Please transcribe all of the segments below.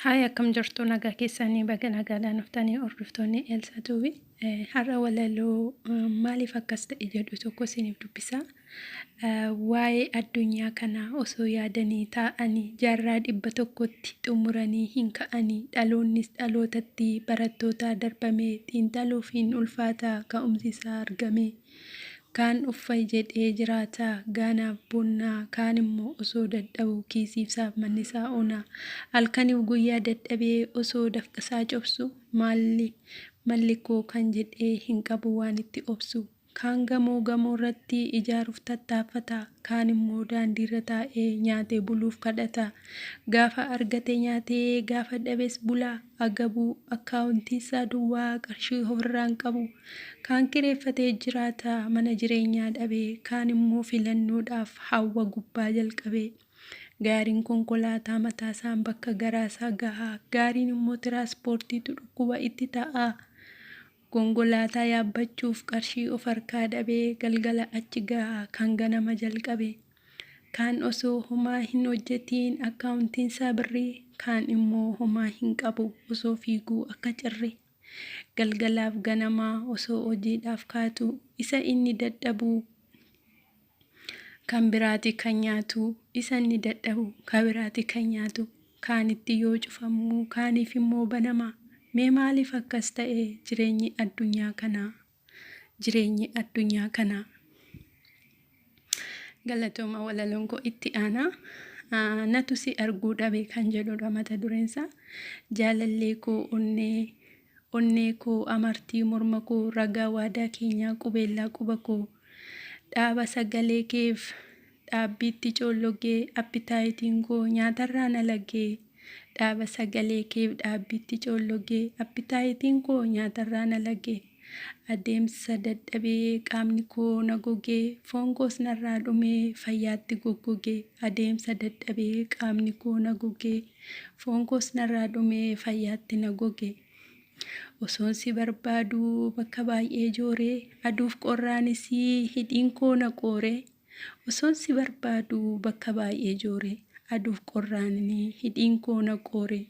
Haaya akkam jirtu nagaa keessanii baga nagaadhaan dhuftanii hordoftoonni Elsaa Tuubi. Har'a walaloo maaliif akkas ta'e jedhu tokko isiniif dubbisa. Waa'ee addunyaa kanaa osoo yaadanii taa'anii jaarraa 100tti xumuranii hin ka'anii dhaloonnis dhalootatti barattootaa darbamee xiinxaluuf hin ulfaataa ka'umsi isaa argamee. Kaan uffay jedhee jiraata gaanaaf bonnaa kaan immoo osoo dadhabuu kiisiifsaaf mannisaa onaa halkaniif guyyaa dadhabee osoo dafqasaa cobsu malli koo kan jedhee hin qabu waan itti obsu kaan gamoo irratti ijaaruuf tattaaffata kaan immoo daandiirra taa'ee nyaatee buluuf kadhata gaafa argate nyaatee gaafa dhabes bulaa agabuu akkaawuntiisaa duwwaa qarshii ofirraan qabu kaan kireeffatee jiraata mana jireenyaa dhabee kaan immoo filannoodhaaf hawwa gubbaa jalqabee gaariin konkolaataa mataasaan bakka garaasaa gahaa gaariin immoo tiraanspoortiitu dhukkuba itti ta'a konkolaataa yaabbachuuf qarshii of harkaa dhabee galgala achi gahaa kan ganama jalqabee kaan osoo homaa hin hojjetiin akkaawuntiinsaa birrii kaan immoo homaa hin qabu osoo fiiguu akka cirri galgalaaf ganamaa osoo hojiidhaaf kaatu isa inni dadhabuu kan biraati kan nyaatu isa inni dadhabu kan biraati kan nyaatu kaanitti yoo cufamu kaaniif immoo banama mee maaliif akkas ta'e jireenyi addunyaa kanaa galatooma walaloon koo itti aanaa natu si arguu dhabe kan jedhudha mata dureensaa jaalallee koo onnee koo amartii morma koo ragaa waadaa keenyaa qubeellaa quba koo dhaaba sagalee keef dhaabbiitti coollogee appitaayitiin koo nyaatarraa na lagee dhaaba sagalee keef dhaabbiitti coollogee appitaayitiin koo nyaatarraa na lagee adeemsa dadhabee qaamni koo na gogee foon koos narraa dhumee fayyaatti goggogee adeemsa dadhabee qaamni koo na gogee foon koos narraa dhumee fayyaatti na gogee osoon si barbaaduu bakka baay'ee jooree aduuf qorraanis hidhiin koo na qooree osoon si barbaaduu bakka baay'ee jooree aduuf qorraanis hidhiin koo na qooree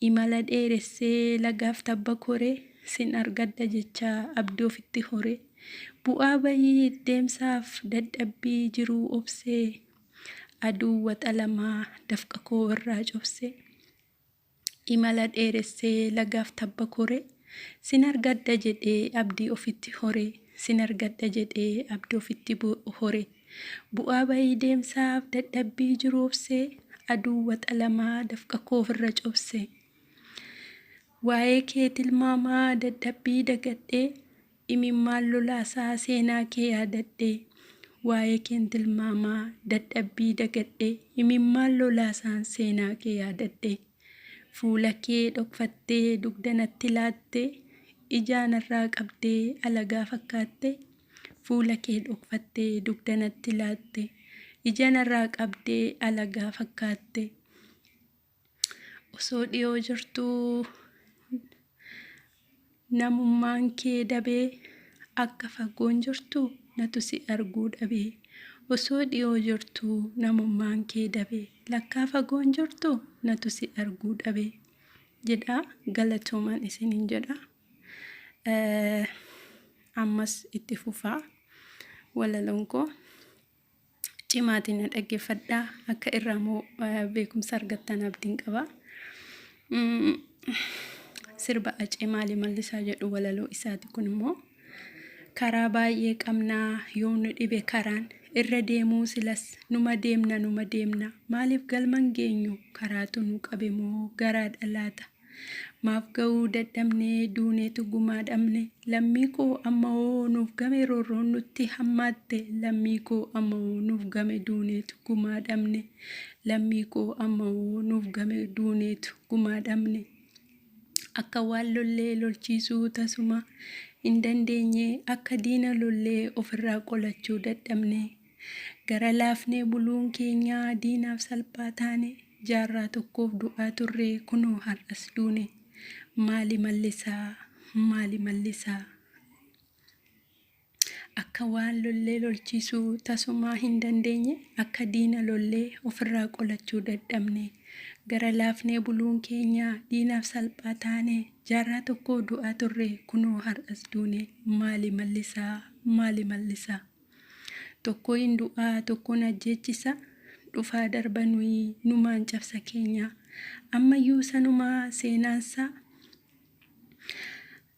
imala dheeressee lagaaf tabba koree sin argadda jechaa abdii ofitti horee bu'aa bayii deemsaaf dadhabbii jiruu obsee aduu waxa lamaa dafqa koo irraa cobsee imala dheeressee lagaaf tabba koree sin argadda jedhee abdii ofitti horee sin argadda jedhee abdii ofitti horee bu'aa bayii deemsaaf dadhabbii jiruu obsee aduu waxa lamaa dafqa koo irra cobsee waa'ee kee tilmaamaa dadhabbii dagadhee imimmaan lolaasaa seenaa kee yaadadhee waa'ee kee tilmaamaa dadhabbii dagadhee imimmaan lolaasaan seenaa kee yaadadhee fuula kee dhokfattee dugda natti laattee ijaanarraa qabdee alagaa fakkaattee fuula kee dhokfattee dugda natti laattee ijaanarraa qabdee alagaa fakkaattee osoo dhiyoo jirtuu namummaan kee dabee akka fagoon jirtu natu si arguu dhabee osoo dhiyoo jirtuu namummaan kee dabee lakkaa fagoon jirtu natu si arguu dhabee jedha galatoomaan isiniin jedha ammas itti fufaa walaloon koo cimaatiin na dhaggeeffadhaa akka irraa beekumsa argattan abdiin qaba. Sirba acee maali mallisaa jedhu walaloo isaati kun immoo karaa baay'ee qabnaa yoo nu dhibe karaan irra deemuu silas numa deemna maaliif galman geenyu karaatu nu qabe moo garaa dhalaata maaf ga'uu dadhabnee duuneetu gumaa dhabne lammii koo amma hoo nuuf game roorroon nutti hammaatte lammii koo amma hoo nuuf game duuneetu gumaa dhabne lammii koo amma hoo nuuf game duuneetu gumaa dhabne akka waan lollee lolchiisuu tasuma hin dandeenye akka diina lollee ofirraa qolachuu dadhabne gara laafnee buluun keenyaa diinaaf salphaa taane jaarraa tokkoof du'aa turree kunoo har'as duune maali mallisaa akka waan lollee lolchiisuu tasumaa hin dandeenye akka diina lollee ofirraa qolachuu dadhabne gara laafnee buluun keenya diinaaf salphaa taane jaarraa tokko du'aa turre kunoo har'as duune maali mallisaa tokko hin du'aa tokkoon ajjeechisa dhufaa darba nuyi numaan cabsa keenya ammayyuu sanumaa seenaansa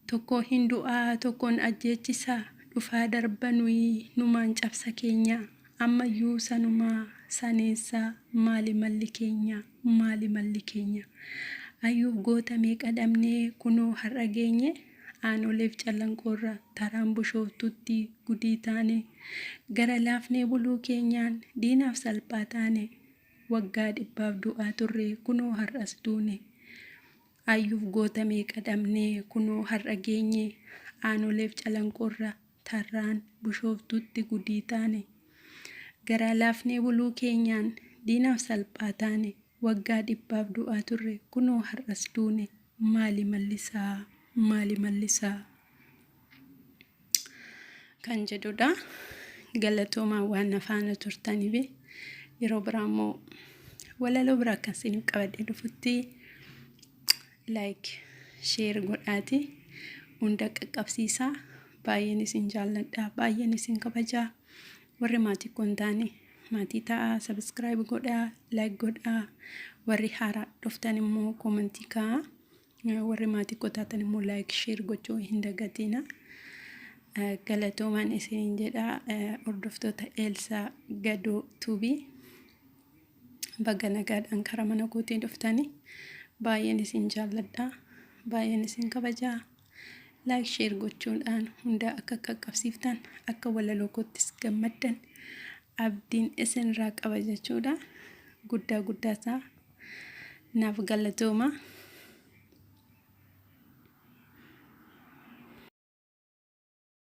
tokko hin du'aa tokkoon ajjeechisa dhufaa darba nuyi numaan cabsa keenya ammayyuu sanumaa saneessa maali malli keenya ayyuuf goota meeqa dhabnee kunoo har'a geenye aanoleef calanqoorra taraan bushooftutti gudii taane gara laafnee buluu keenyaan diinaaf salphaa taane waggaa 100 du'aa turre kunoo har'as duune ayyuuf goota meeqa dhabnee kunoo har'a geenye aanoleef calanqoorra taraan bushooftutti gudii taane gara laafnee buluu keenyaan diinaaf salphaa taane waggaa 100 du'aa turre kunoo har'as duune maali mallisaa kan jedhudha. Galatoomaa waan afaana turtaniif yeroo biraa immoo walaloo biraa kan isin qabadhee dhufutti like share godhaati hunda qaqqabsiisaa baay'een isin jaalladha baay'een isin kabajaa warri maatii kun taane maatii ta'a subscribe godhaa like godhaa warri haaraa dhuftan immoo commentii kaa'aa warri maatii koo taatan immoo like share gochuu hin dagatina. Galatoomaan isiniin jedha hordoftoota Elsaa Gadoo Tuubii baga nagaadhaan karaa mana kootiin dhuftanii baay'een isin jaalladha baay'een isin kabajaa like share gochuudhaan hunda akka qaqqabsiiftan akka walaloo koottis gammaddan abdiin isinirraa qaba jechuudha. Guddaasaa naaf galatooma.